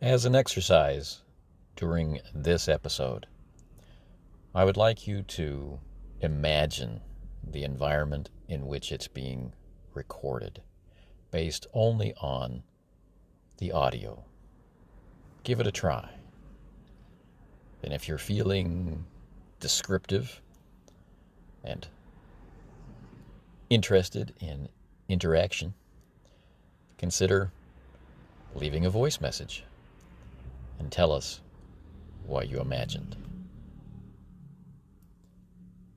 As an exercise during this episode, I would like you to imagine the environment in which it's being recorded, based only on the audio. Give it a try. And if you're feeling descriptive and interested in interaction, consider leaving a voice message and tell us what you imagined.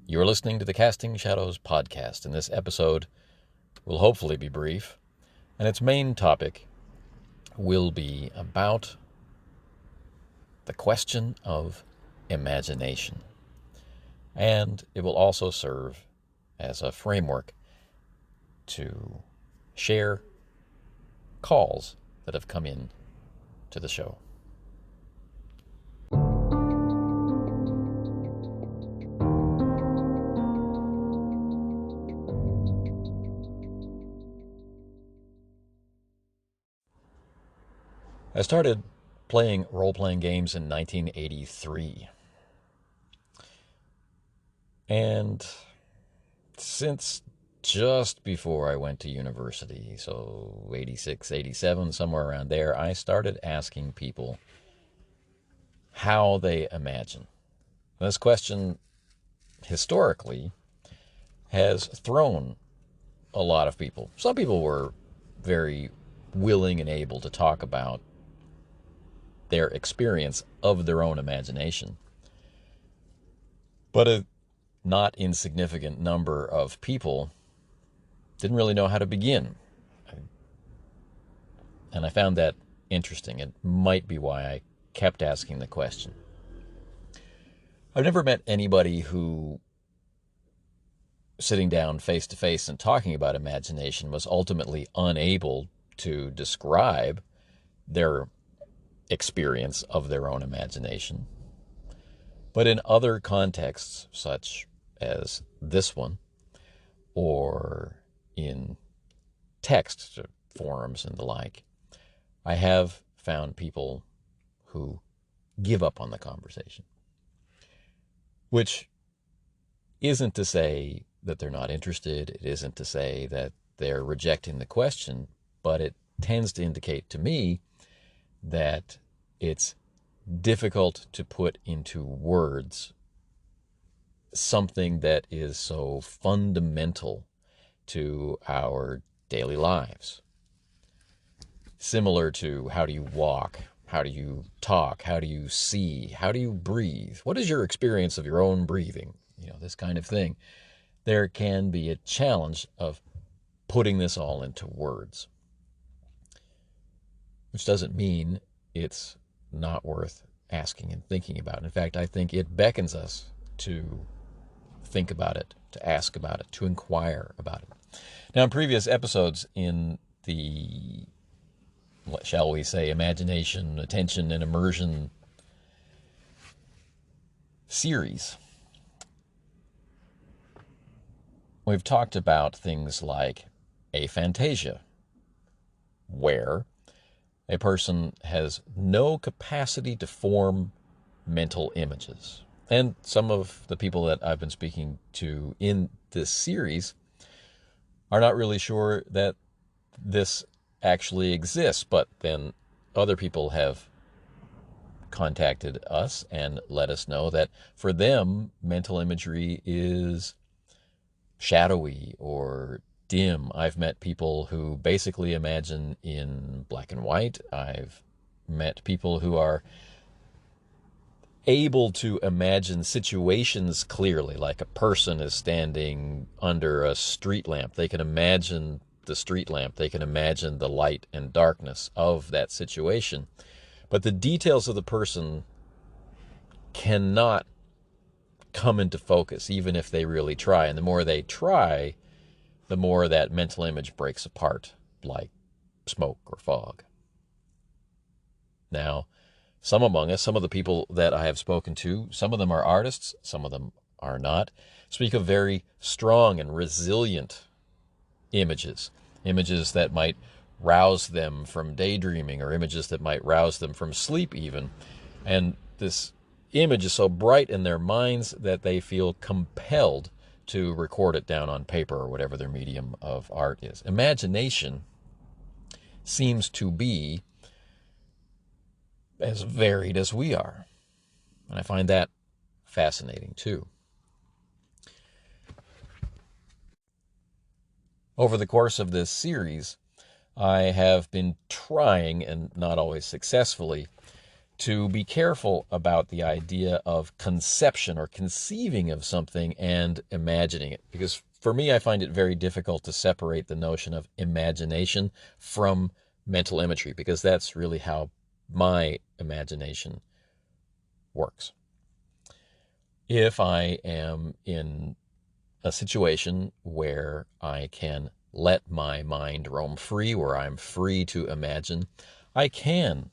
You're listening to the Casting Shadows podcast, and this episode will hopefully be brief, and its main topic will be about the question of imagination. And it will also serve as a framework to share calls that have come in to the show. I started playing role-playing games in 1983. And since just before I went to university, so 86, 87, somewhere around there, I started asking people how they imagine. This question, historically, has thrown a lot of people. Some people were very willing and able to talk about their experience of their own imagination. But a not insignificant number of people didn't really know how to begin. And I found that interesting. It might be why I kept asking the question. I've never met anybody who, sitting down face to face and talking about imagination, was ultimately unable to describe their experience of their own imagination. But in other contexts, such as this one, or in text forums and the like, I have found people who give up on the conversation. Which isn't to say that they're not interested, it isn't to say that they're rejecting the question, but it tends to indicate to me that it's difficult to put into words something that is so fundamental to our daily lives. Similar to how do you walk, how do you talk, how do you see, how do you breathe? What is your experience of your own breathing? This kind of thing. There can be a challenge of putting this all into words. Which doesn't mean it's not worth asking and thinking about. In fact, I think it beckons us to think about it, to ask about it, to inquire about it. Now, in previous episodes in the, shall we say, imagination, attention, and immersion series, we've talked about things like aphantasia, where a person has no capacity to form mental images. And some of the people that I've been speaking to in this series are not really sure that this actually exists, but then other people have contacted us and let us know that for them, mental imagery is shadowy or dim. I've met people who basically imagine in black and white. I've met people who are able to imagine situations clearly, like a person is standing under a street lamp. They can imagine the street lamp. They can imagine the light and darkness of that situation. But the details of the person cannot come into focus, even if they really try. And the more they try, the more that mental image breaks apart, like smoke or fog. Now, some among us, some of the people that I have spoken to, some of them are artists, some of them are not, speak of very strong and resilient images that might rouse them from daydreaming, or images that might rouse them from sleep even. And this image is so bright in their minds that they feel compelled to record it down on paper or whatever their medium of art is. Imagination seems to be as varied as we are. And I find that fascinating too. Over the course of this series, I have been trying, and not always successfully, to be careful about the idea of conception or conceiving of something and imagining it. Because for me, I find it very difficult to separate the notion of imagination from mental imagery, because that's really how my imagination works. If I am in a situation where I can let my mind roam free, where I'm free to imagine, I can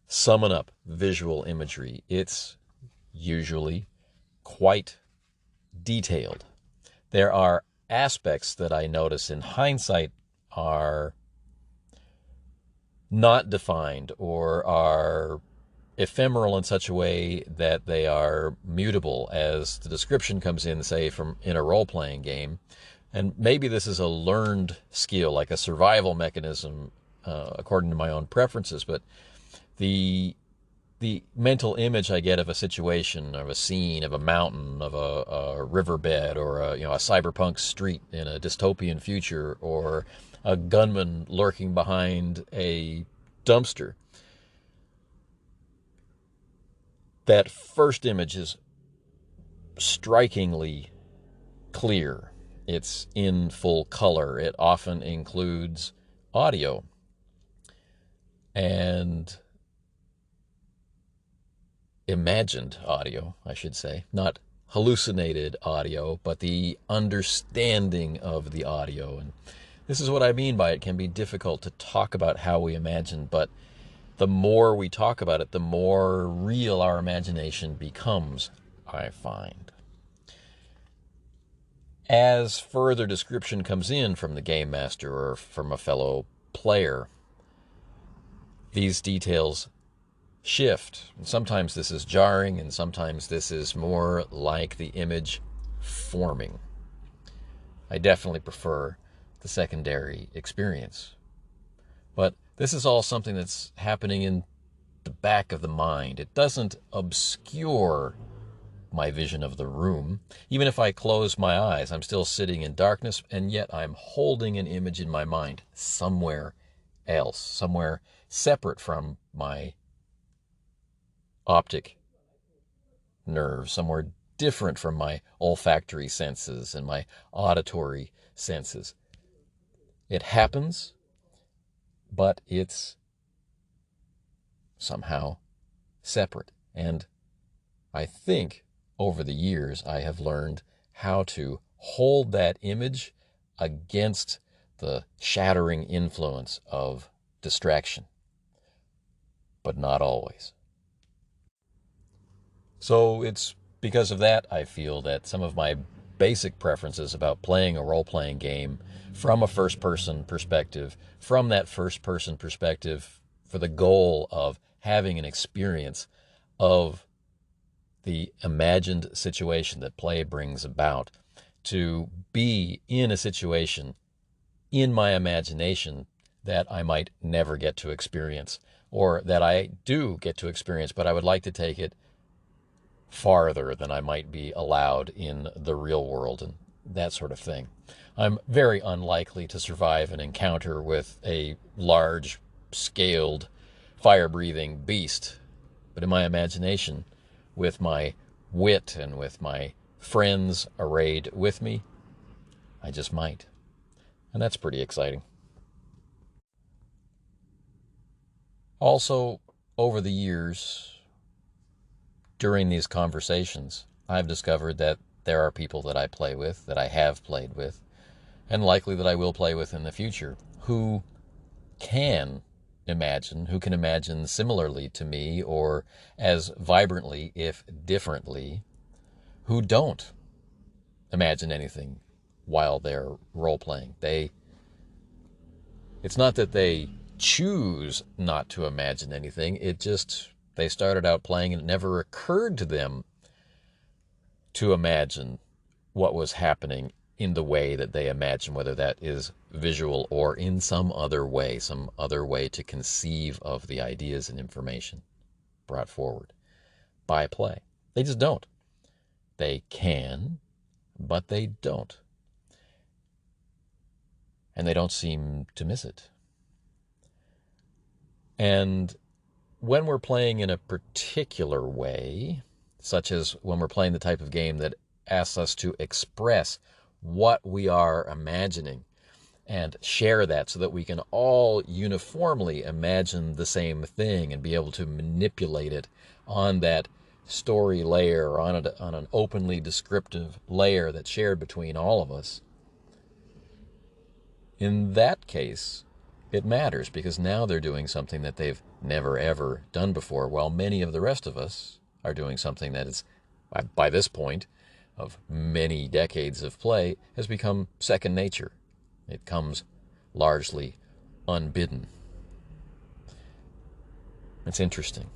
summon up visual imagery. It's usually quite detailed. There are aspects that I notice in hindsight are not defined or are ephemeral in such a way that they are mutable as the description comes in, say, from in a role-playing game. And maybe this is a learned skill, like a survival mechanism, according to my own preferences, but the mental image I get of a situation, of a scene, of a mountain, of a riverbed, or a cyberpunk street in a dystopian future, or a gunman lurking behind a dumpster, that first image is strikingly clear. It's in full color. It often includes audio. And imagined audio, I should say. Not hallucinated audio, but the understanding of the audio. And this is what I mean by it can be difficult to talk about how we imagine, but the more we talk about it, the more real our imagination becomes, I find. As further description comes in from the game master or from a fellow player, these details shift. And sometimes this is jarring, and sometimes this is more like the image forming. I definitely prefer the secondary experience. But this is all something that's happening in the back of the mind. It doesn't obscure my vision of the room. Even if I close my eyes, I'm still sitting in darkness, and yet I'm holding an image in my mind somewhere else, somewhere separate from my optic nerve, somewhere different from my olfactory senses and my auditory senses. It happens, but it's somehow separate. And I think over the years I have learned how to hold that image against the shattering influence of distraction, but not always. So it's because of that I feel that some of my basic preferences about playing a role-playing game from a first-person perspective, from that first-person perspective for the goal of having an experience of the imagined situation that play brings about, to be in a situation in my imagination that I might never get to experience, or that I do get to experience, but I would like to take it farther than I might be allowed in the real world, and that sort of thing. I'm very unlikely to survive an encounter with a large scaled fire-breathing beast, but in my imagination, with my wit and with my friends arrayed with me, I just might. And that's pretty exciting. Also, over the years, during these conversations, I've discovered that there are people that I play with, that I have played with, and likely that I will play with in the future, who can imagine, who can imagine similarly to me or as vibrantly, if differently, who don't imagine anything while they're role-playing. They It's not that they choose not to imagine anything. It just, they started out playing and it never occurred to them to imagine what was happening in the way that they imagine, whether that is visual or in some other way to conceive of the ideas and information brought forward by play. They just don't. They can, but they don't. And they don't seem to miss it. And when we're playing in a particular way, such as when we're playing the type of game that asks us to express what we are imagining and share that so that we can all uniformly imagine the same thing and be able to manipulate it on that story layer, or on an openly descriptive layer that's shared between all of us, in that case, it matters, because now they're doing something that they've never ever done before, while many of the rest of us are doing something that is, by this point of many decades of play, has become second nature. It comes largely unbidden. It's interesting.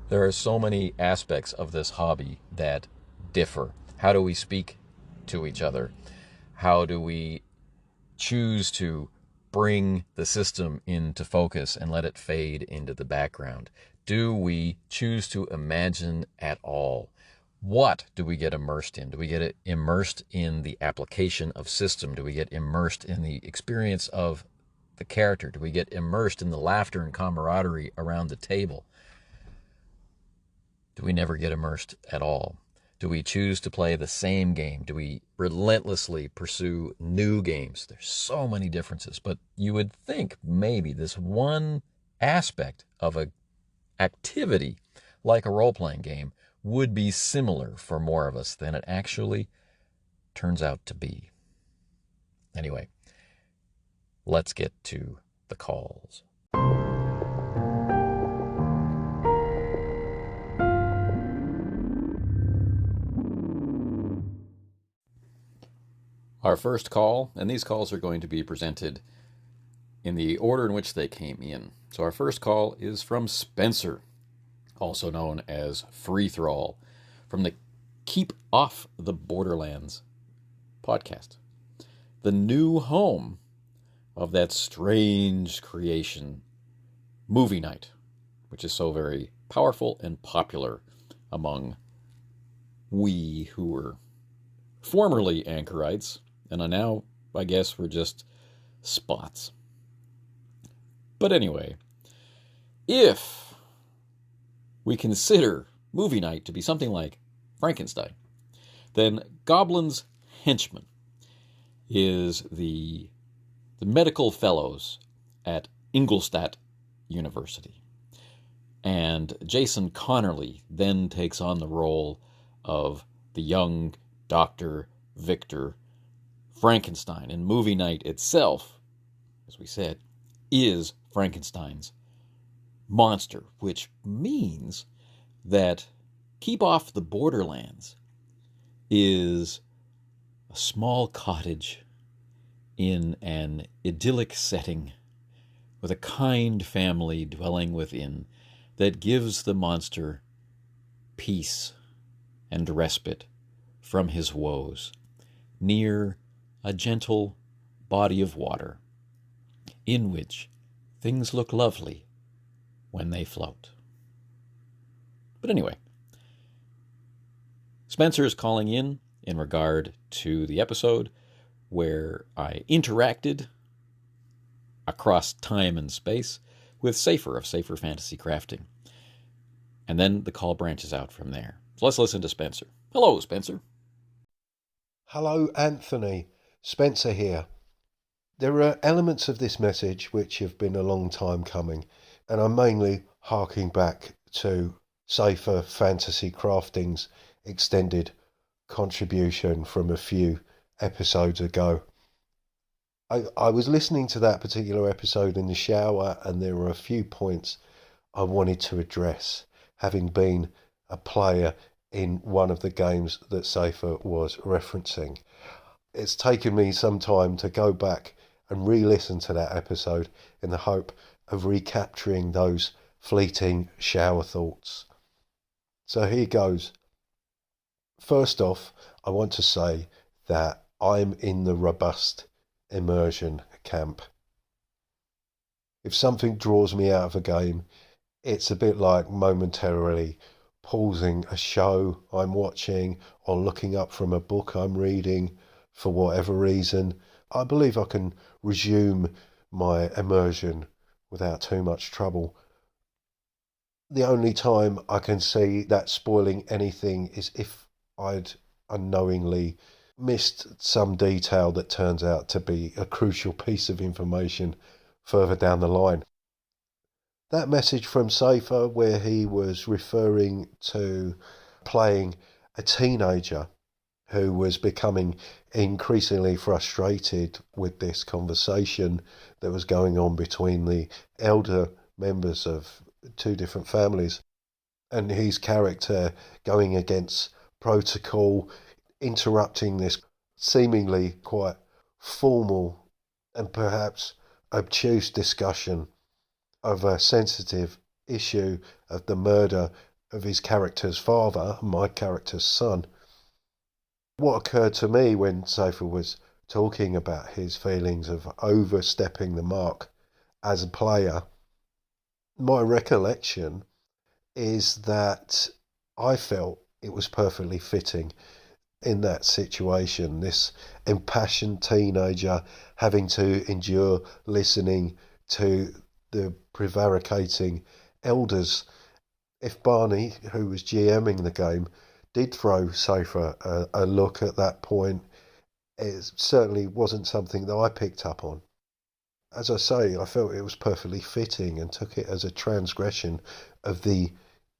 There are so many aspects of this hobby that differ. How do we speak to each other? How do we choose to bring the system into focus and let it fade into the background? Do we choose to imagine at all? What do we get immersed in? Do we get immersed in the application of system? Do we get immersed in the experience of the character? Do we get immersed in the laughter and camaraderie around the table? Do we never get immersed at all? Do we choose to play the same game? Do we relentlessly pursue new games? There's so many differences, but you would think maybe this one aspect of an activity like a role-playing game would be similar for more of us than it actually turns out to be. Anyway, let's get to the calls. Our first call, and these calls are going to be presented in the order in which they came in. So our first call is from Spencer, also known as FreeThrall, from the Keep Off the Borderlands podcast, the new home of that strange creation, Movie Night, which is so very powerful and popular among we who were formerly anchorites, and now, I guess, we're just spots. But anyway, if we consider Movie Night to be something like Frankenstein, then Goblin's henchman is the medical fellows at Ingolstadt University. And Jason Connerly then takes on the role of the young Dr. Victor Frankenstein. And Movie Night itself, as we said, is Frankenstein's monster, which means that Keep Off the Borderlands is a small cottage in an idyllic setting with a kind family dwelling within that gives the monster peace and respite from his woes, near a gentle body of water in which things look lovely when they float. But anyway, Spencer is calling in regard to the episode where I interacted across time and space with Safer of Safer Fantasy Crafting. And then the call branches out from there. So let's listen to Spencer. Hello, Spencer. Hello, Anthony. Spencer here. There are elements of this message which have been a long time coming, and I'm mainly harking back to Safer Fantasy Crafting's extended contribution from a few episodes ago. I was listening to that particular episode in the shower, and there were a few points I wanted to address, having been a player in one of the games that Safer was referencing. It's taken me some time to go back and re-listen to that episode in the hope of recapturing those fleeting shower thoughts. So here goes. First off, I want to say that I'm in the robust immersion camp. If something draws me out of a game, it's a bit like momentarily pausing a show I'm watching or looking up from a book I'm reading for whatever reason. I believe I can resume my immersion without too much trouble. The only time I can see that spoiling anything is if I'd unknowingly missed some detail that turns out to be a crucial piece of information further down the line. That message from Safer, where he was referring to playing a teenager who was becoming increasingly frustrated with this conversation that was going on between the elder members of two different families, and his character going against protocol, interrupting this seemingly quite formal and perhaps obtuse discussion of a sensitive issue of the murder of his character's father, my character's son. What occurred to me when Safer was talking about his feelings of overstepping the mark as a player, my recollection is that I felt it was perfectly fitting in that situation, this impassioned teenager having to endure listening to the prevaricating elders. If Barney, who was GMing the game, did throw Safer a look at that point, it certainly wasn't something that I picked up on. As I say, I felt it was perfectly fitting and took it as a transgression of the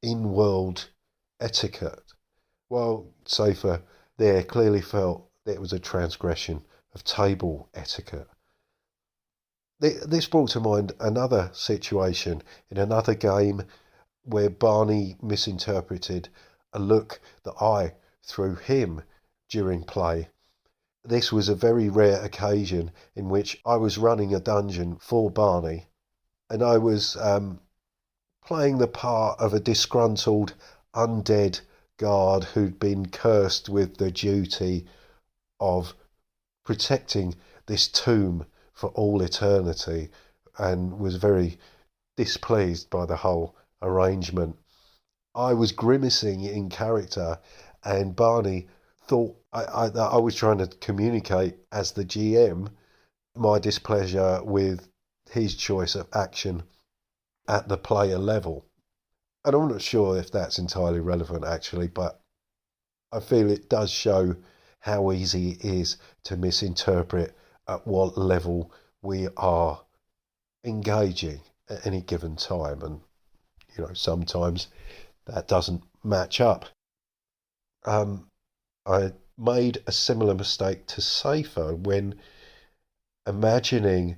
in-world etiquette, while Safer there clearly felt that it was a transgression of table etiquette. This brought to mind another situation in another game where Barney misinterpreted a look that I threw him during play. This was a very rare occasion in which I was running a dungeon for Barney, and I was playing the part of a disgruntled undead guard who'd been cursed with the duty of protecting this tomb for all eternity, and was very displeased by the whole arrangement. I was grimacing in character, and Barney thought I was trying to communicate as the GM my displeasure with his choice of action at the player level. And I'm not sure if that's entirely relevant actually, but I feel it does show how easy it is to misinterpret at what level we are engaging at any given time. And, sometimes that doesn't match up. I made a similar mistake to Safer when imagining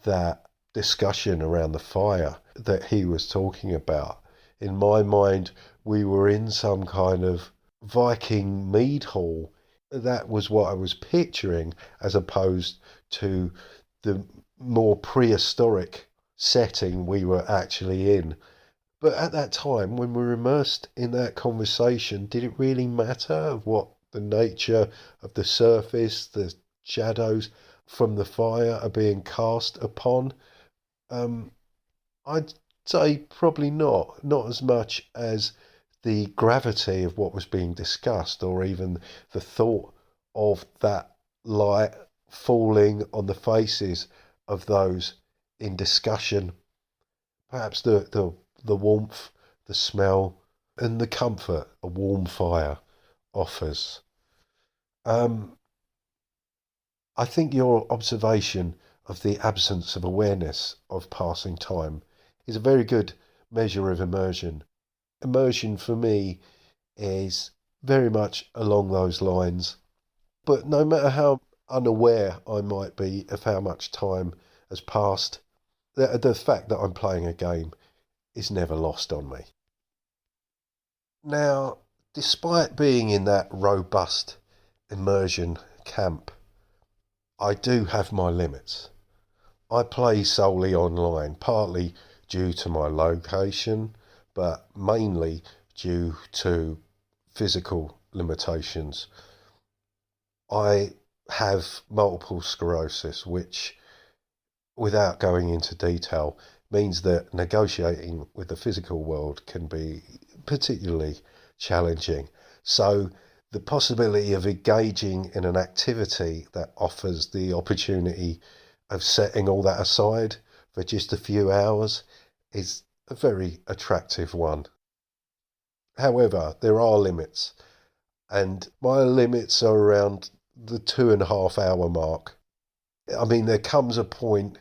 that discussion around the fire that he was talking about. In my mind, we were in some kind of Viking mead hall. That was what I was picturing, as opposed to the more prehistoric setting we were actually in. But at that time, when we were immersed in that conversation, did it really matter of what the nature of the surface, the shadows from the fire are being cast upon? I'd say probably not as much as the gravity of what was being discussed, or even the thought of that light falling on the faces of those in discussion. Perhaps the warmth, the smell, and the comfort a warm fire offers. I think your observation of the absence of awareness of passing time is a very good measure of immersion. Immersion for me is very much along those lines. But no matter how unaware I might be of how much time has passed, the fact that I'm playing a game is never lost on me. Now, despite being in that robust immersion camp, I do have my limits. I play solely online, partly due to my location, but mainly due to physical limitations. I have multiple sclerosis, which, without going into detail, means that negotiating with the physical world can be particularly challenging. So, the possibility of engaging in an activity that offers the opportunity of setting all that aside for just a few hours is a very attractive one. However, there are limits, and my limits are around the 2.5 hour mark. I mean, there comes a point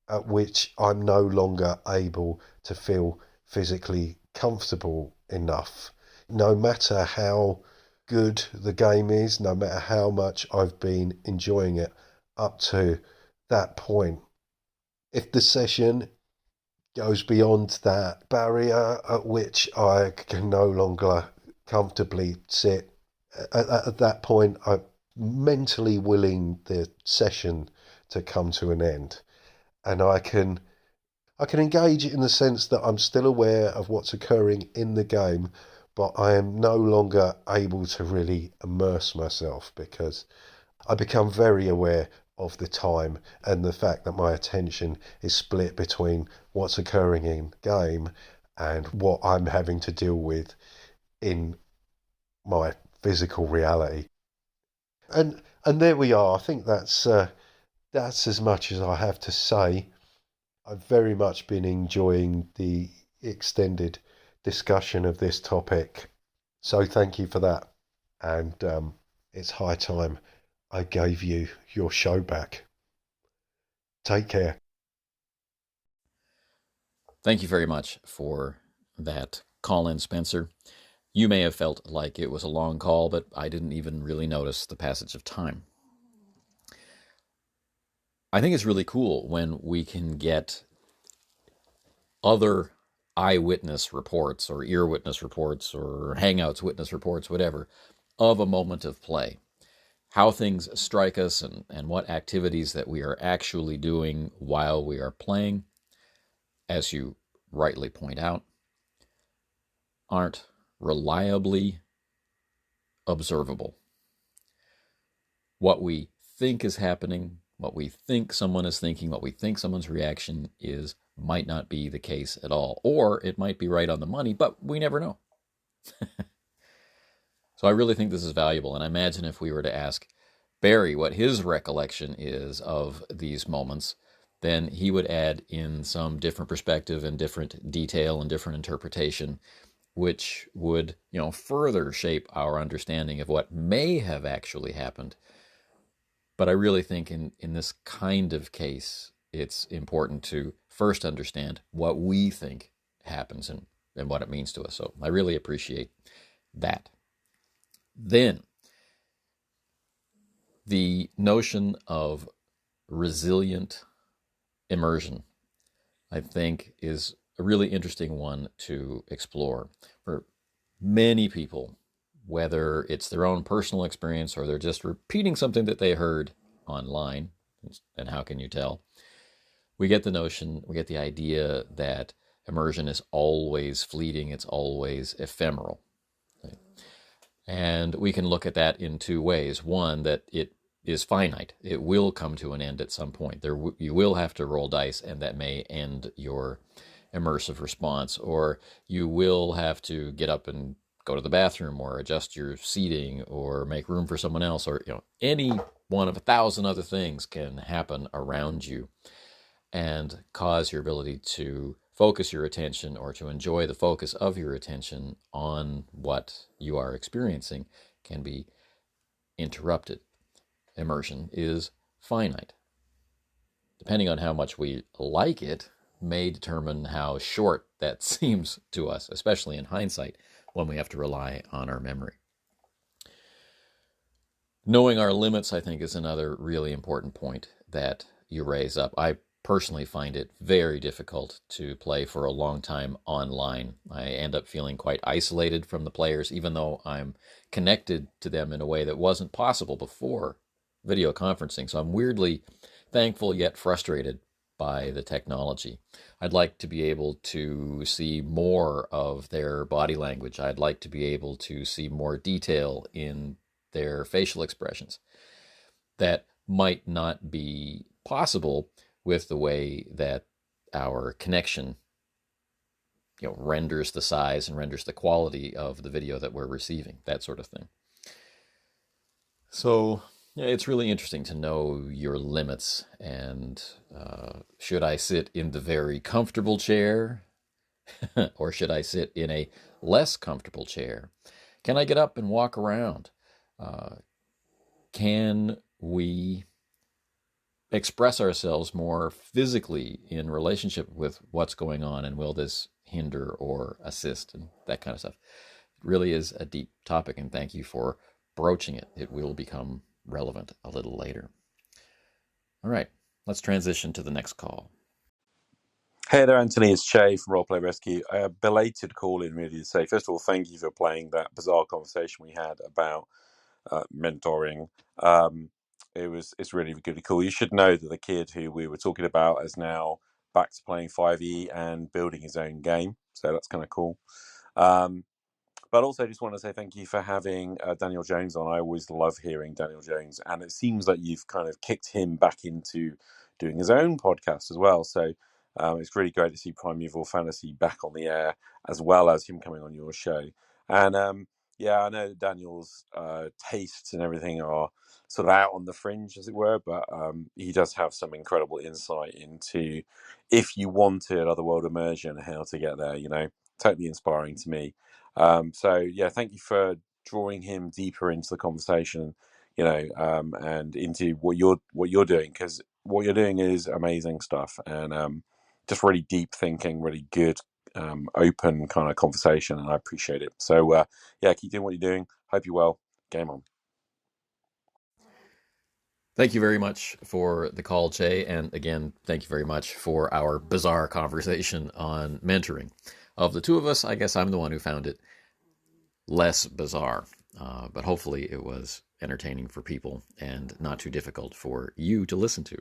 at which I'm no longer able to feel physically comfortable enough. No matter how good the game is, no matter how much I've been enjoying it up to that point, if the session goes beyond that barrier at which I can no longer comfortably sit, at that point, I'm mentally willing the session to come to an end. And I can engage in the sense that I'm still aware of what's occurring in the game, but I am no longer able to really immerse myself because I become very aware of the time and the fact that my attention is split between what's occurring in game and what I'm having to deal with in my physical reality. And there we are. I think that's as much as I have to say. I've very much been enjoying the extended discussion of this topic. So thank you for that. And it's high time I gave you your show back. Take care. Thank you very much for that call in, Spencer. You may have felt like it was a long call, but I didn't even really notice the passage of time. I think it's really cool when we can get other eyewitness reports or ear witness reports or Hangouts witness reports, whatever, of a moment of play. How things strike us and what activities that we are actually doing while we are playing, as you rightly point out, aren't reliably observable. What we think is happening, what we think someone is thinking, what we think someone's reaction is, might not be the case at all. Or it might be right on the money, but we never know. So I really think this is valuable. And I imagine if we were to ask Barry what his recollection is of these moments, then he would add in some different perspective and different detail and different interpretation, which would, further shape our understanding of what may have actually happened. But I really think in this kind of case, it's important to first understand what we think happens and what it means to us. So I really appreciate that. Then, the notion of resilient immersion, I think, is a really interesting one to explore. For many people, whether it's their own personal experience or they're just repeating something that they heard online, and how can you tell? We get the idea that immersion is always fleeting, it's always ephemeral. And we can look at that in two ways. One, that it is finite. It will come to an end at some point. You will have to roll dice, and that may end your immersive response. Or you will have to get up and go to the bathroom, or adjust your seating, or make room for someone else, or any one of 1,000 other things can happen around you and cause your ability to focus your attention or to enjoy the focus of your attention on what you are experiencing can be interrupted. Immersion is finite. Depending on how much we like it, may determine how short that seems to us, especially in hindsight when we have to rely on our memory. Knowing our limits, I think, is another really important point that you raise up. I personally find it very difficult to play for a long time online. I end up feeling quite isolated from the players, even though I'm connected to them in a way that wasn't possible before video conferencing. So I'm weirdly thankful yet frustrated by the technology. I'd like to be able to see more of their body language. I'd like to be able to see more detail in their facial expressions. That might not be possible with the way that our connection renders the size and renders the quality of the video that we're receiving, that sort of thing. So it's really interesting to know your limits, and should I sit in the very comfortable chair or should I sit in a less comfortable chair? Can I get up and walk around? Can we express ourselves more physically in relationship with what's going on, and will this hinder or assist, and that kind of stuff? It really is a deep topic, and thank you for broaching it. It will become relevant a little later. All right, let's transition to the next call. Hey there, Anthony. It's Shay from Roleplay Rescue. A belated call in really to say, first of all, thank you for playing that bizarre conversation we had about mentoring. It's really really cool. You should know that the kid who we were talking about is now back to playing 5e and building his own game. So that's kind of cool. But also, I just want to say thank you for having Daniel Jones on. I always love hearing Daniel Jones, and it seems like you've kind of kicked him back into doing his own podcast as well. So it's really great to see Primeval Fantasy back on the air, as well as him coming on your show. And yeah, I know that Daniel's tastes and everything are sort of out on the fringe, as it were, but he does have some incredible insight into, if you wanted otherworld immersion, how to get there. Totally inspiring to me. So yeah, thank you for drawing him deeper into the conversation, and into what you're doing, because what you're doing is amazing stuff, and just really deep thinking, really good, open kind of conversation, and I appreciate it. So yeah, keep doing what you're doing. Hope you're well. Game on. Thank you very much for the call, Jay. And again, thank you very much for our bizarre conversation on mentoring. Of the two of us, I guess I'm the one who found it less bizarre, but hopefully it was entertaining for people and not too difficult for you to listen to.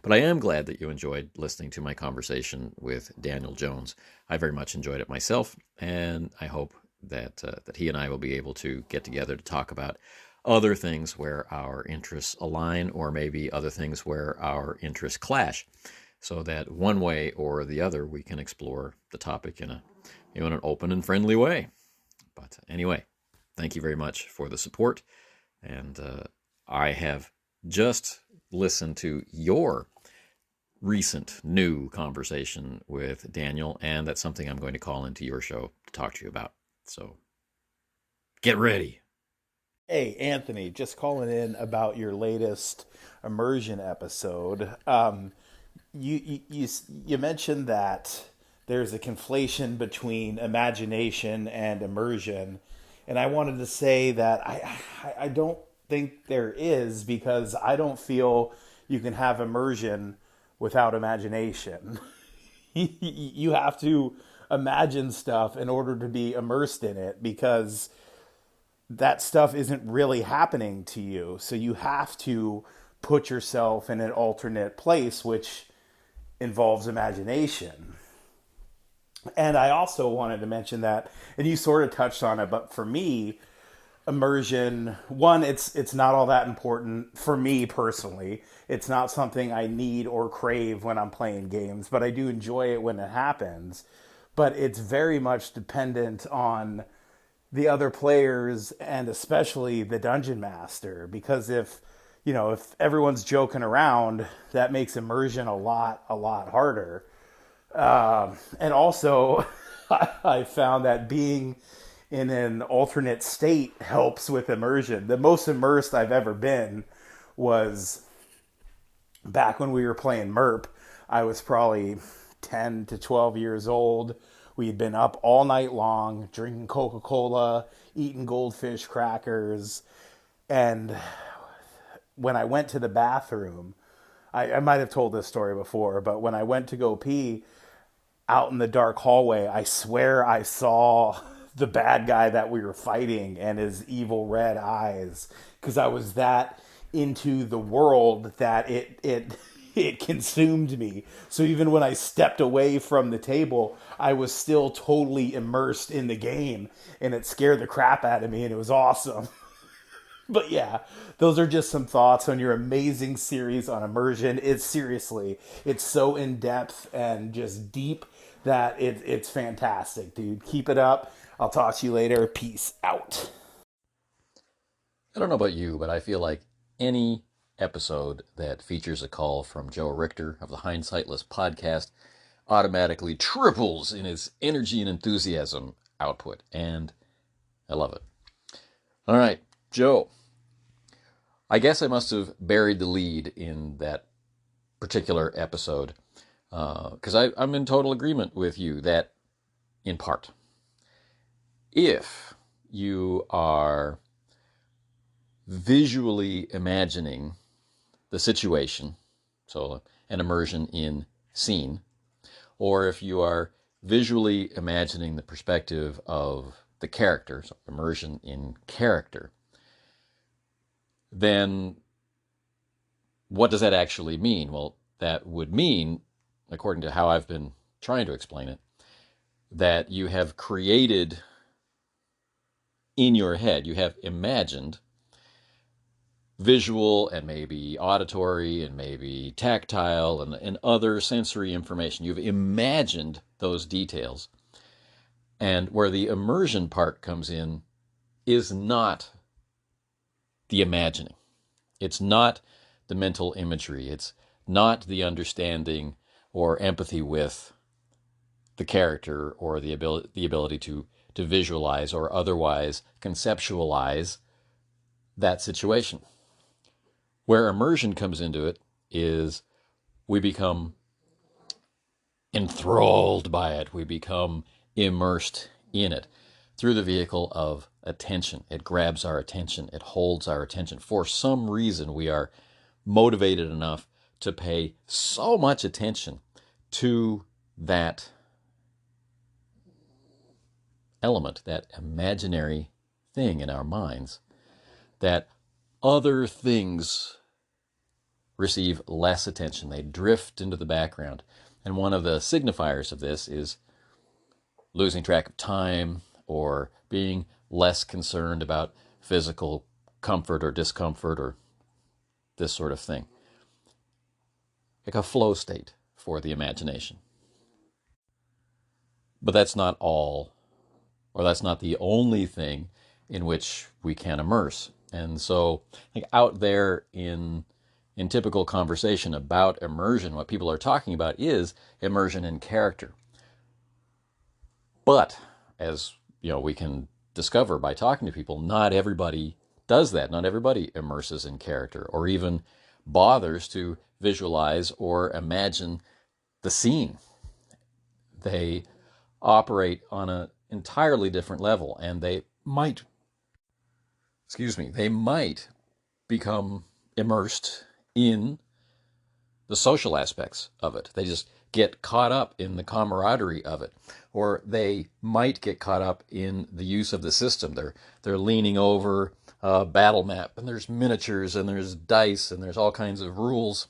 But I am glad that you enjoyed listening to my conversation with Daniel Jones. I very much enjoyed it myself, and I hope that he and I will be able to get together to talk about other things where our interests align, or maybe other things where our interests clash, so that one way or the other we can explore the topic in an open and friendly way. But anyway, thank you very much for the support. And I have just listened to your recent new conversation with Daniel, and that's something I'm going to call into your show to talk to you about. So get ready. Hey, Anthony, just calling in about your latest immersion episode. You mentioned that there's a conflation between imagination and immersion, and I wanted to say that I don't think there is, because I don't feel you can have immersion without imagination. You have to imagine stuff in order to be immersed in it, because that stuff isn't really happening to you. So you have to put yourself in an alternate place, which involves imagination. And I also wanted to mention that, and you sort of touched on it, but for me, immersion, one, it's not all that important for me personally. It's not something I need or crave when I'm playing games, but I do enjoy it when it happens. But it's very much dependent on the other players, and especially the dungeon master, because if everyone's joking around, that makes immersion a lot harder. And also, I found that being in an alternate state helps with immersion. The most immersed I've ever been was back when we were playing MERP. I was probably 10 to 12 years old. We had been up all night long, drinking Coca-Cola, eating goldfish crackers. And when I went to the bathroom, I might have told this story before, but when I went to go pee out in the dark hallway, I swear I saw the bad guy that we were fighting and his evil red eyes, because I was that into the world that it it consumed me. So even when I stepped away from the table, I was still totally immersed in the game, and it scared the crap out of me, and it was awesome. But yeah, those are just some thoughts on your amazing series on immersion. It's seriously, it's so in depth and just deep that it's fantastic, dude. Keep it up. I'll talk to you later. Peace out. I don't know about you, but I feel like any episode that features a call from Joe Richter of the Hindsightless podcast automatically triples in its energy and enthusiasm output, and I love it. All right, Joe. I guess I must have buried the lead in that particular episode because I'm in total agreement with you that, in part, if you are visually imagining the situation, so an immersion in scene, or if you are visually imagining the perspective of the character, so immersion in character, then what does that actually mean? Well, that would mean, according to how I've been trying to explain it, that you have created in your head, you have imagined visual and maybe auditory and maybe tactile and other sensory information. You've imagined those details. And where the immersion part comes in is not the imagining. It's not the mental imagery. It's not the understanding or empathy with the character or the ability to visualize or otherwise conceptualize that situation. Where immersion comes into it is we become enthralled by it. We become immersed in it through the vehicle of attention. It grabs our attention. It holds our attention. For some reason, we are motivated enough to pay so much attention to that element, that imaginary thing in our minds, that other things receive less attention. They drift into the background. And one of the signifiers of this is losing track of time or being less concerned about physical comfort or discomfort or this sort of thing. Like a flow state for the imagination. But that's not all, or that's not the only thing in which we can immerse. And so, like out there in typical conversation about immersion, what people are talking about is immersion in character. But as we can discover by talking to people, not everybody does that. Not everybody immerses in character or even bothers to visualize or imagine the scene. They operate on an entirely different level, and they might become immersed in the social aspects of it. They just get caught up in the camaraderie of it, or they might get caught up in the use of the system. They're leaning over a battle map, and there's miniatures, and there's dice, and there's all kinds of rules,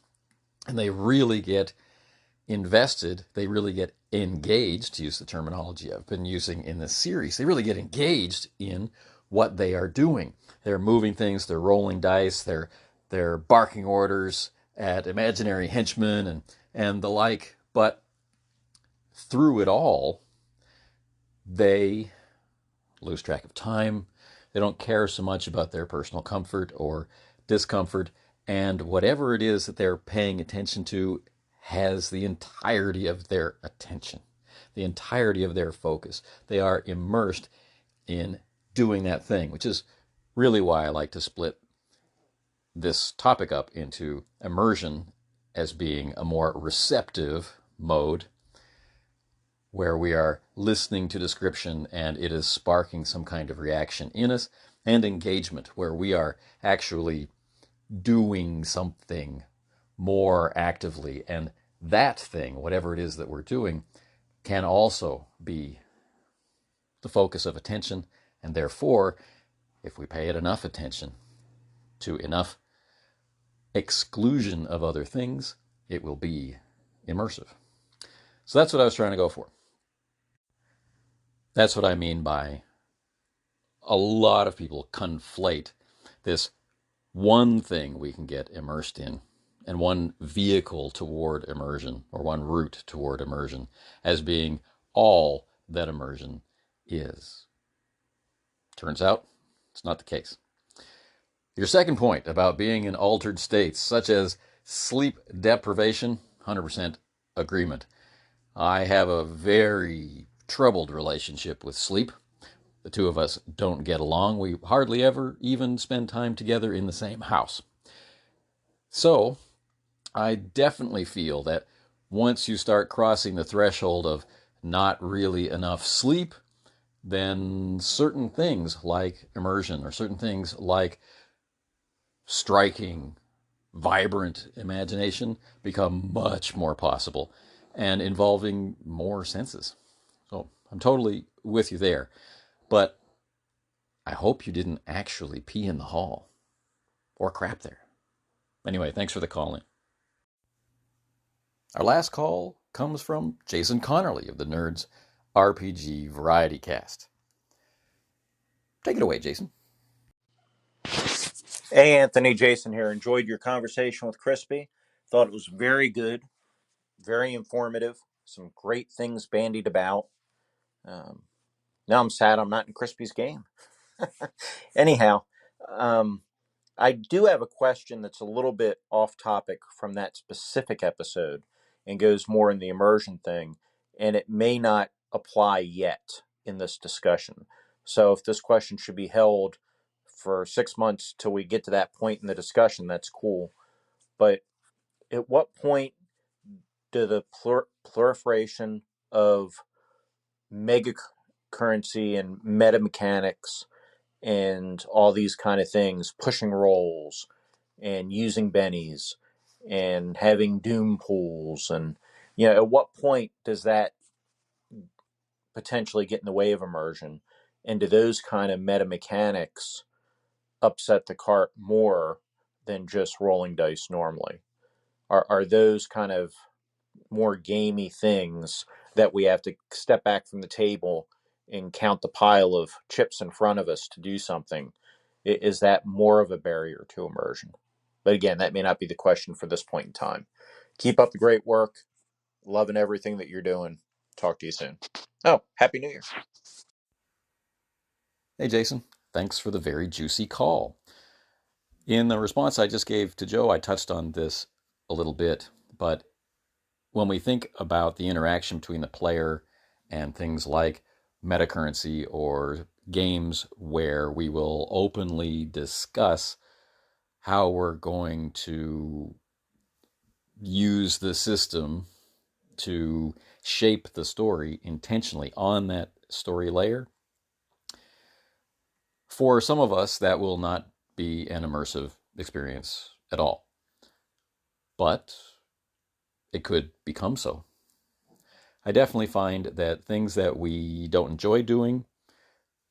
and they really get invested. They really get engaged, to use the terminology I've been using in this series. They really get engaged in what they are doing. They're moving things, they're rolling dice, they're barking orders at imaginary henchmen and the like. But through it all, they lose track of time. They don't care so much about their personal comfort or discomfort. And whatever it is that they're paying attention to has the entirety of their attention, the entirety of their focus. They are immersed in doing that thing, which is really why I like to split this topic up into immersion as being a more receptive mode, where we are listening to description and it is sparking some kind of reaction in us, and engagement, where we are actually doing something more actively, and that thing, whatever it is that we're doing, can also be the focus of attention, and therefore, if we pay it enough attention to enough exclusion of other things, it will be immersive. So that's what I was trying to go for. That's what I mean by a lot of people conflate this one thing we can get immersed in and one vehicle toward immersion or one route toward immersion as being all that immersion is. Turns out it's not the case. Your second point about being in altered states, such as sleep deprivation, 100% agreement. I have a very troubled relationship with sleep. The two of us don't get along. We hardly ever even spend time together in the same house. So, I definitely feel that once you start crossing the threshold of not really enough sleep, then certain things like immersion or certain things like striking, vibrant imagination become much more possible and involving more senses. So I'm totally with you there. But I hope you didn't actually pee in the hall or crap there. Anyway, thanks for the call in. Our last call comes from Jason Connerly of the Nerds RPG Variety Cast. Take it away, Jason. Hey, Anthony, Jason here. Enjoyed your conversation with Crispy. Thought it was very good, very informative. Some great things bandied about. Um, Now I'm sad I'm not in Crispy's game. Anyhow, I do have a question that's a little bit off topic from that specific episode and goes more in the immersion thing, and it may not apply yet in this discussion. So if this question should be held for 6 months till we get to that point in the discussion, that's cool. But at what point do the proliferation of mega currency and meta mechanics and all these kind of things, pushing rolls and using bennies and having doom pools, and at what point does that potentially get in the way of immersion? And do those kind of meta mechanics upset the cart more than just rolling dice normally? Are those kind of more gamey things that we have to step back from the table and count the pile of chips in front of us to do something? Is that more of a barrier to immersion? But again, that may not be the question for this point in time. Keep up the great work. Loving everything that you're doing. Talk to you soon. Oh, Happy New Year. Hey, Jason. Thanks for the very juicy call. In the response I just gave to Joe, I touched on this a little bit, but when we think about the interaction between the player and things like metacurrency or games where we will openly discuss how we're going to use the system to shape the story intentionally on that story layer, for some of us, that will not be an immersive experience at all. But it could become so. I definitely find that things that we don't enjoy doing,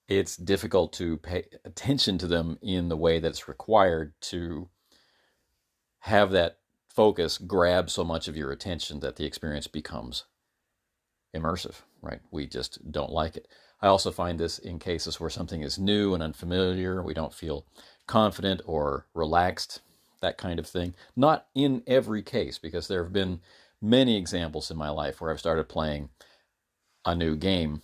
it's difficult to pay attention to them in the way that's required to have that focus grab so much of your attention that the experience becomes immersive, right? We just don't like it. I also find this in cases where something is new and unfamiliar, we don't feel confident or relaxed, that kind of thing. Not in every case, because there have been many examples in my life where I've started playing a new game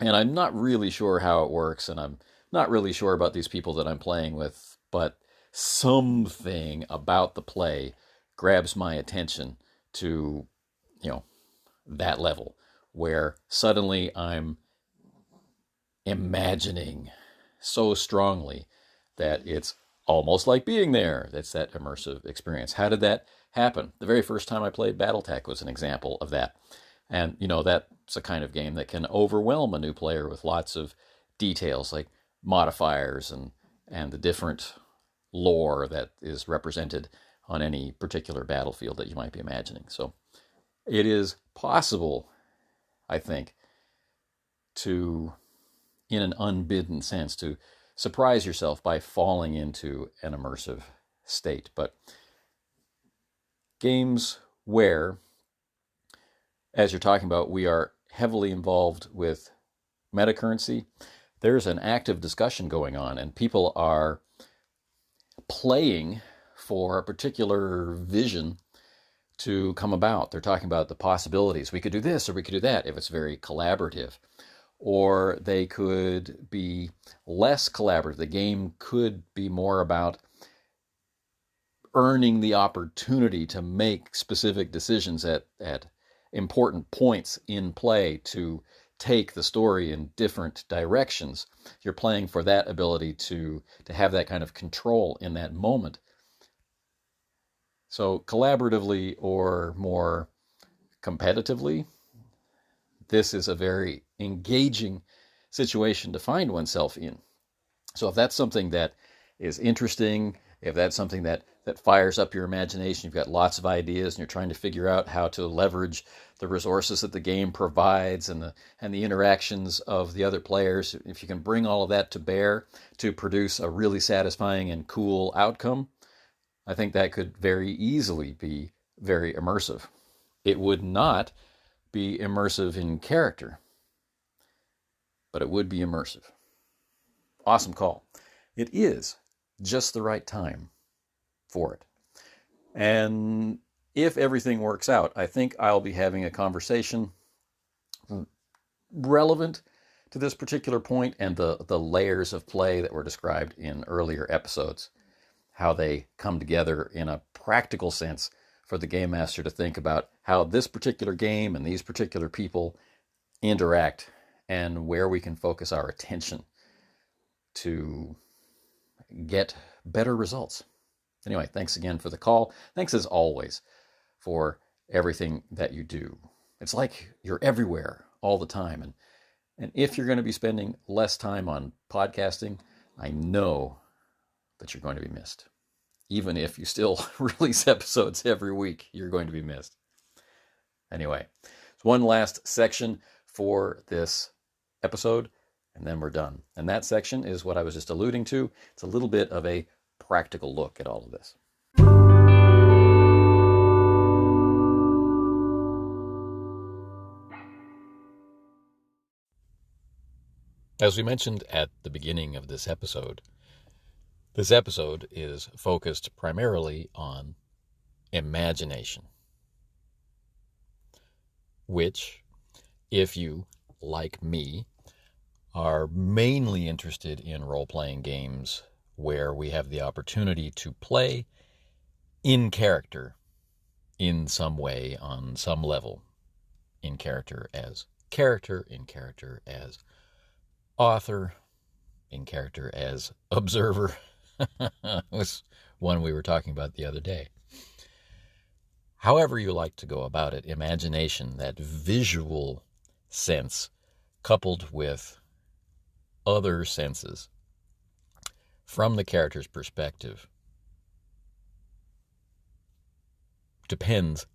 and I'm not really sure how it works, and I'm not really sure about these people that I'm playing with, but something about the play grabs my attention to, that level where suddenly I'm imagining so strongly that it's almost like being there. That's that immersive experience. How did that happen? The very first time I played Battletech was an example of that. And, that's a kind of game that can overwhelm a new player with lots of details like modifiers and the different lore that is represented on any particular battlefield that you might be imagining. So it is possible, I think, to, in an unbidden sense, to surprise yourself by falling into an immersive state. But games where, as you're talking about, we are heavily involved with metacurrency. There's an active discussion going on, and people are playing for a particular vision to come about. They're talking about the possibilities. We could do this or we could do that if it's very collaborative. Or they could be less collaborative. The game could be more about earning the opportunity to make specific decisions at important points in play to take the story in different directions. You're playing for that ability to have that kind of control in that moment. So collaboratively or more competitively, this is a very engaging situation to find oneself in. So if that's something that is interesting, if that's something that fires up your imagination, you've got lots of ideas and you're trying to figure out how to leverage the resources that the game provides and the interactions of the other players, if you can bring all of that to bear to produce a really satisfying and cool outcome, I think that could very easily be very immersive. It would not be immersive in character, but it would be immersive. Awesome call. It is just the right time for it. And if everything works out, I think I'll be having a conversation relevant to this particular point and the layers of play that were described in earlier episodes, how they come together in a practical sense for the game master to think about how this particular game and these particular people interact and where we can focus our attention to get better results. Anyway, thanks again for the call. Thanks as always for everything that you do. It's like you're everywhere all the time. And if you're going to be spending less time on podcasting, I know that you're going to be missed. Even if you still release episodes every week, you're going to be missed. Anyway, it's one last section for this episode, and then we're done. And that section is what I was just alluding to. It's a little bit of a practical look at all of this. As we mentioned at the beginning of this episode is focused primarily on imagination, which, if you, like me, are mainly interested in role-playing games where we have the opportunity to play in character in some way, on some level, in character, in character as author, in character as observer, was one we were talking about the other day. However you like to go about it, imagination, that visual sense, coupled with other senses from the character's perspective, depends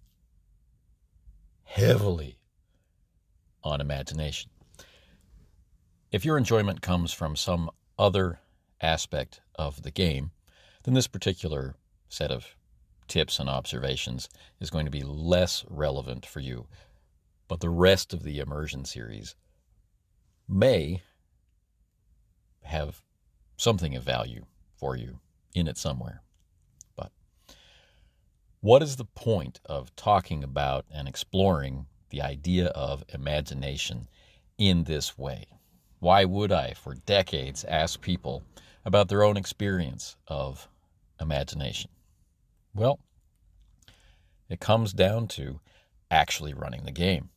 heavily on imagination. If your enjoyment comes from some other aspect of the game, then this particular set of tips and observations is going to be less relevant for you. But the rest of the immersion series may have something of value for you in it somewhere. But what is the point of talking about and exploring the idea of imagination in this way? Why would I, for decades, ask people about their own experience of imagination? Well, it comes down to actually running the game.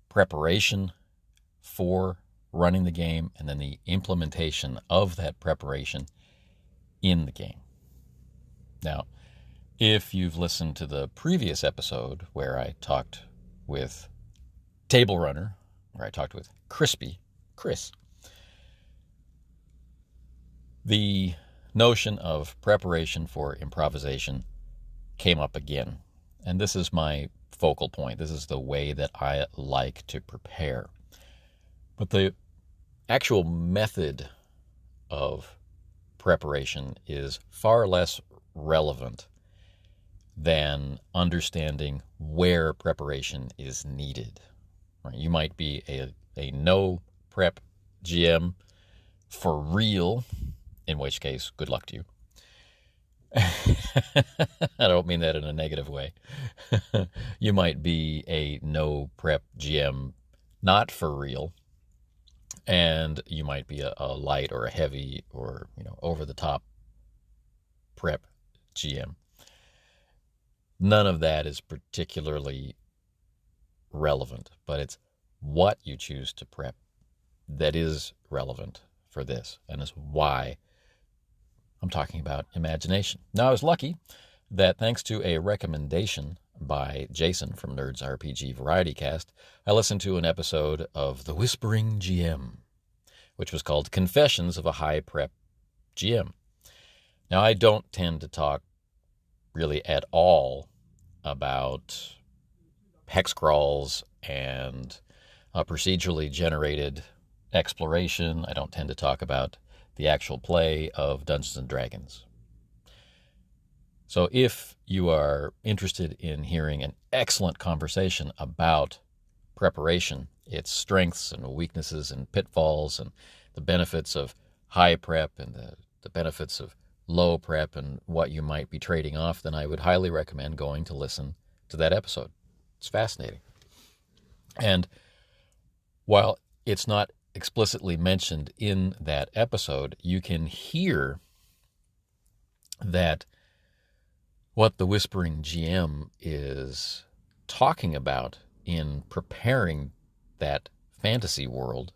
Preparation for running the game, and then the implementation of that preparation in the game. Now, if you've listened to the previous episode where I talked with Table Runner, where I talked with Chris, the notion of preparation for improvisation came up again. And this is my focal point. This is the way that I like to prepare. But the actual method of preparation is far less relevant than understanding where preparation is needed. Right? You might be a no prep GM for real, in which case, good luck to you. I don't mean that in a negative way. You might be a no prep GM not for real, and you might be a light or a heavy or over the top prep GM. None of that is particularly relevant, but it's what you choose to prep that is relevant for this, and is why I'm talking about imagination. Now, I was lucky that thanks to a recommendation by Jason from Nerds RPG Variety Cast, I listened to an episode of The Whispering GM, which was called Confessions of a High Prep GM. Now, I don't tend to talk really at all about hex crawls and procedurally generated exploration. I don't tend to talk about the actual play of Dungeons and Dragons. So if you are interested in hearing an excellent conversation about preparation, its strengths and weaknesses and pitfalls, and the benefits of high prep and the benefits of low prep and what you might be trading off, then I would highly recommend going to listen to that episode. It's fascinating. And while it's not explicitly mentioned in that episode, you can hear that what the Whispering GM is talking about in preparing that fantasy world,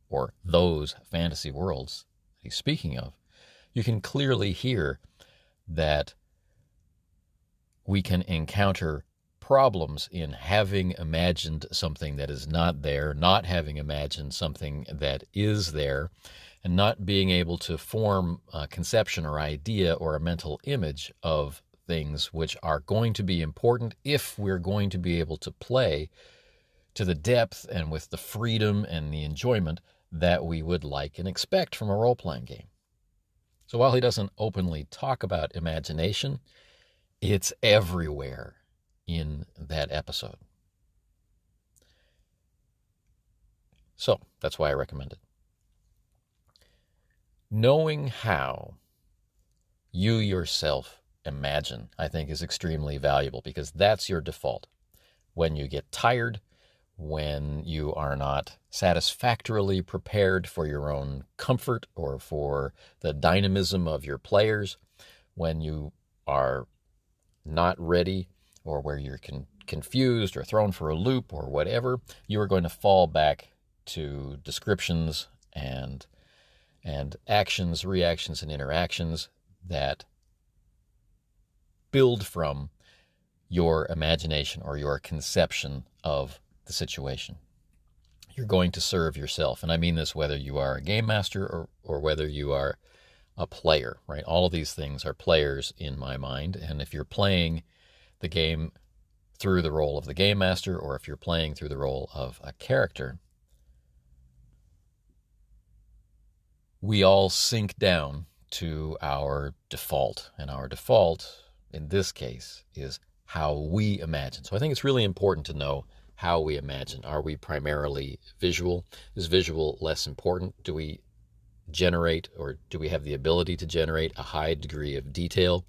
or those fantasy worlds he's speaking of, you can clearly hear that we can encounter problems in having imagined something that is not there, not having imagined something that is there, and not being able to form a conception or idea or a mental image of things which are going to be important if we're going to be able to play to the depth and with the freedom and the enjoyment that we would like and expect from a role-playing game. So while he doesn't openly talk about imagination, it's everywhere in that episode. So that's why I recommend it. Knowing how you yourself imagine, I think, is extremely valuable, because that's your default. When you get tired, when you are not satisfactorily prepared for your own comfort or for the dynamism of your players, when you are not ready, or where you're confused or thrown for a loop or whatever, you are going to fall back to descriptions and actions, reactions, and interactions that build from your imagination or your conception of the situation. You're going to serve yourself, and I mean this whether you are a game master or whether you are a player, right? All of these things are players in my mind, and if you're playing the game through the role of the game master, or if you're playing through the role of a character, we all sink down to our default, and our default in this case is how we imagine. So I think it's really important to know how we imagine. Are we primarily visual? Is visual less important? Do we generate, or do we have the ability to generate, a high degree of detail?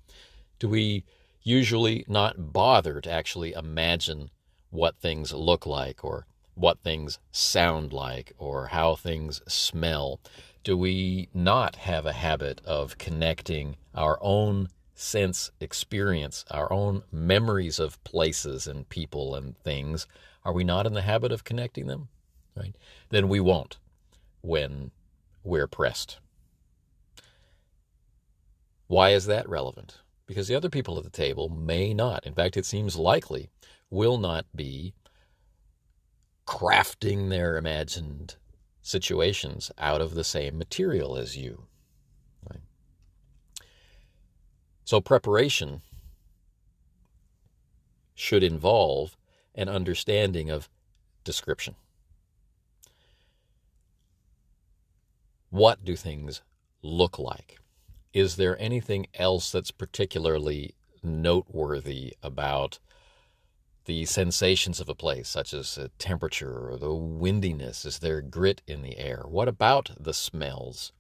Do we usually not bother to actually imagine what things look like, or what things sound like, or how things smell? Do we not have a habit of connecting our own sense experience, our own memories of places and people and things? Are we not in the habit of connecting them? Right? Then we won't when we're pressed. Why is that relevant? Because the other people at the table may not, in fact, it seems likely, will not be crafting their imagined situations out of the same material as you. Right? So preparation should involve an understanding of description. What do things look like? Is there anything else that's particularly noteworthy about the sensations of a place, such as the temperature or the windiness? Is there grit in the air? What about the smells?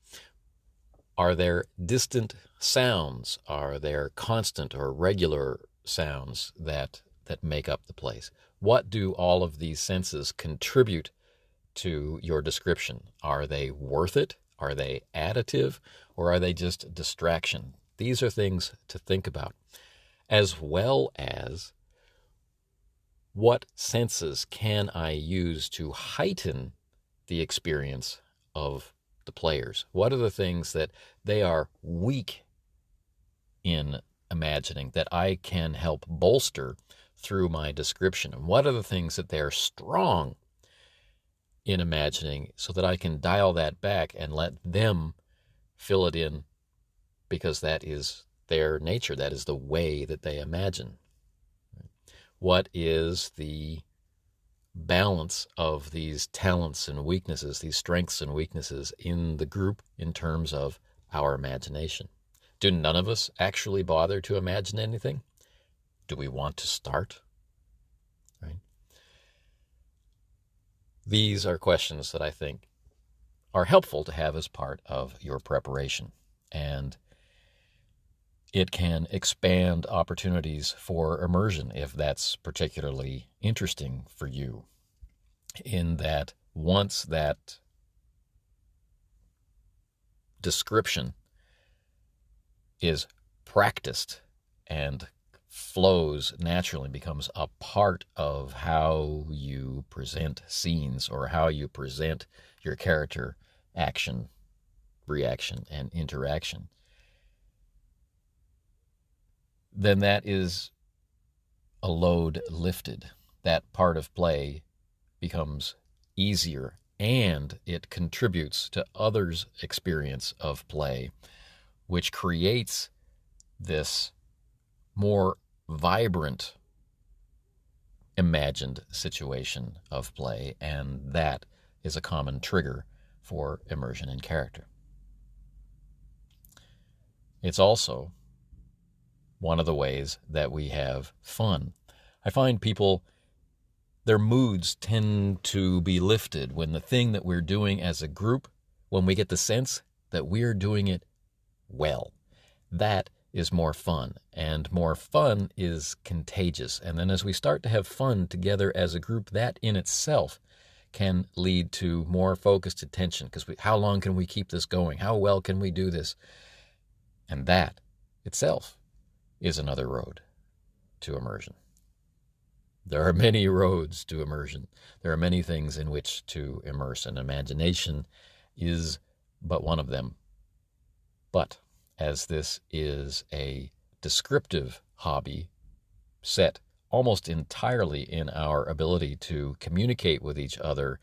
Are there distant sounds? Are there constant or regular sounds that make up the place? What do all of these senses contribute to your description? Are they worth it? Are they additive? Or are they just distraction? These are things to think about, as well as what senses can I use to heighten the experience of the players? What are the things that they are weak in imagining that I can help bolster through my description? And what are the things that they're strong in imagining so that I can dial that back and let them fill it in, because that is their nature. That is the way that they imagine. What is the balance of these talents and weaknesses, these strengths and weaknesses in the group in terms of our imagination? Do none of us actually bother to imagine anything? Do we want to start? Right? These are questions that I think are helpful to have as part of your preparation. And it can expand opportunities for immersion if that's particularly interesting for you. In that, once that description is practiced and flows naturally, becomes a part of how you present scenes or how you present your character action, reaction, and interaction, then that is a load lifted. That part of play becomes easier, and it contributes to others' experience of play, which creates this more vibrant imagined situation of play, and that is a common trigger for immersion in character. It's also one of the ways that we have fun. I find people, their moods tend to be lifted when the thing that we're doing as a group, when we get the sense that we're doing it well. That is more fun, and more fun is contagious. And then as we start to have fun together as a group, that in itself can lead to more focused attention, because how long can we keep this going? How well can we do this? And that itself is another road to immersion. There are many roads to immersion. There are many things in which to immerse, and imagination is but one of them. But as this is a descriptive hobby set almost entirely in our ability to communicate with each other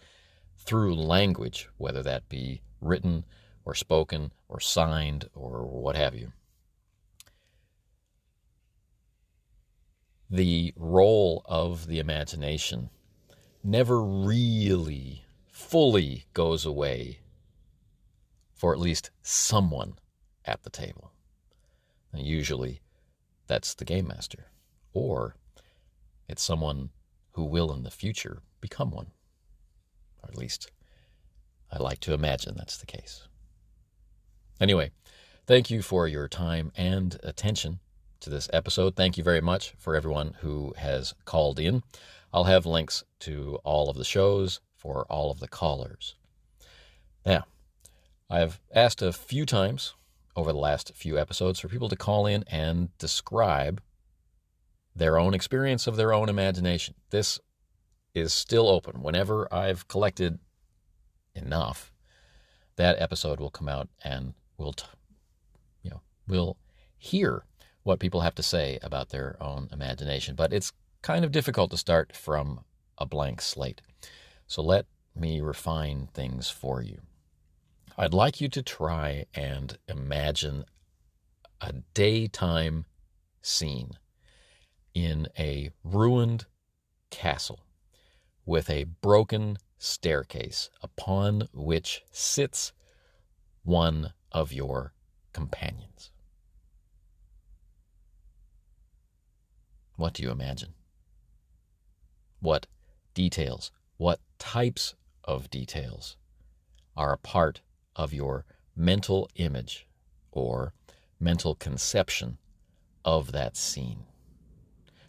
through language, whether that be written or spoken or signed or what have you, the role of the imagination never really fully goes away for at least someone at the table. And usually that's the game master, or it's someone who will in the future become one. Or at least I like to imagine that's the case. Anyway, thank you for your time and attention to this episode. Thank you very much for everyone who has called in. I'll have links to all of the shows for all of the callers. Now, I've asked a few times over the last few episodes for people to call in and describe their own experience of their own imagination. This is still open. Whenever I've collected enough, that episode will come out, and we'll hear what people have to say about their own imagination. But it's kind of difficult to start from a blank slate. So let me refine things for you. I'd like you to try and imagine a daytime scene in a ruined castle with a broken staircase upon which sits one of your companions. What do you imagine? What details, what types of details are a part of your mental image or mental conception of that scene?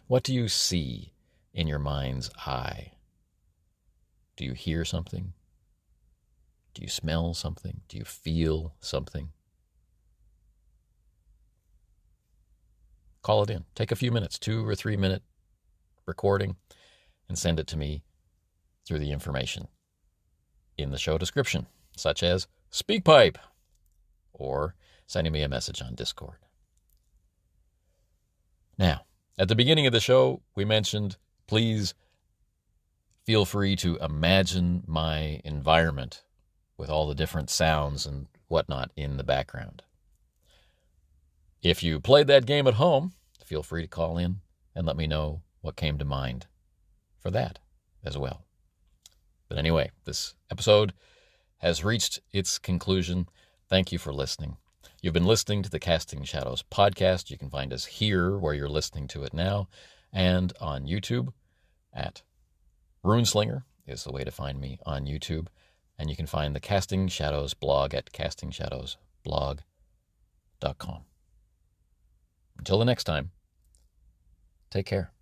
What do you see in your mind's eye? Do you hear something? Do you smell something? Do you feel something? Call it in. Take a few minutes, 2 or 3 minute recording, and send it to me through the information in the show description, such as SpeakPipe, or sending me a message on Discord. Now, at the beginning of the show, we mentioned, please feel free to imagine my environment with all the different sounds and whatnot in the background. If you played that game at home, feel free to call in and let me know what came to mind for that as well. But anyway, this episode has reached its conclusion. Thank you for listening. You've been listening to the Casting Shadows podcast. You can find us here where you're listening to it now, and on YouTube at Runeslinger is the way to find me on YouTube. And you can find the Casting Shadows blog at castingshadowsblog.com. Until the next time, take care.